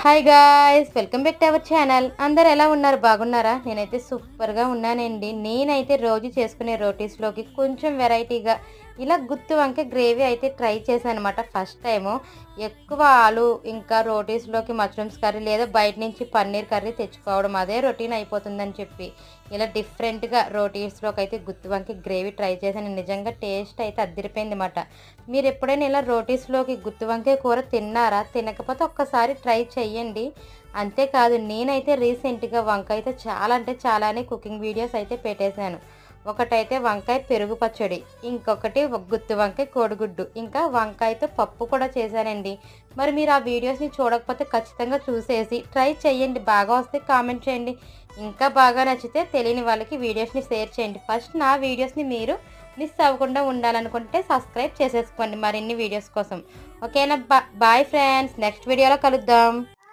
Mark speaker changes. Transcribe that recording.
Speaker 1: Hi guys, welcome back to our channel. అందరు ఎలా ఉన్నారు? బాగున్నారా? నేనైతే సూపర్గా ఉన్నానండి. నేనైతే రోజు చేసుకునే రోటీస్లోకి కొంచెం వెరైటీగా ఇలా గుత్తి వంకాయ గ్రేవీ అయితే ట్రై చేశాను అనమాట. ఫస్ట్ టైము ఎక్కువ ఆలు ఇంకా రోటీస్లోకి మష్రూమ్స్ కర్రీ లేదా బయట నుంచి పన్నీర్ కర్రీ తెచ్చుకోవడం అదే రొటీన్ అయిపోతుందని చెప్పి ఇలా డిఫరెంట్గా రోటీస్లోకి అయితే గుత్తి వంకాయ గ్రేవీ ట్రై చేశాను. నిజంగా టేస్ట్ అయితే అద్దరిపోయింది అనమాట. మీరు ఎప్పుడైనా ఇలా రోటీస్లోకి గుత్తి వంకాయ కూర తిన్నారా? తినకపోతే ఒక్కసారి ట్రై చెయ్యండి. అంతేకాదు, నేనైతే రీసెంట్గా వంకాయతో చాలా అంటే చాలానే కుకింగ్ వీడియోస్ అయితే పెట్టేశాను. ఒకటైతే వంకాయ పెరుగు పచ్చడి, ఇంకొకటి గుత్తి వంకాయ కోడిగుడ్డు, ఇంకా వంకాయతో పప్పు కూడా చేశానండి. మరి మీరు ఆ వీడియోస్ని చూడకపోతే ఖచ్చితంగా చూసేసి ట్రై చేయండి. బాగా వస్తే కామెంట్ చేయండి. ఇంకా బాగా నచ్చితే తెలియని వాళ్ళకి వీడియోస్ని షేర్ చేయండి. ఫస్ట్ నా వీడియోస్ని మీరు మిస్ అవ్వకుండా ఉండాలనుకుంటే సబ్స్క్రైబ్ చేసేసుకోండి మరిన్ని వీడియోస్ కోసం. ఓకేనా? బాయ్ ఫ్రెండ్స్, నెక్స్ట్ వీడియోలో కలుద్దాం.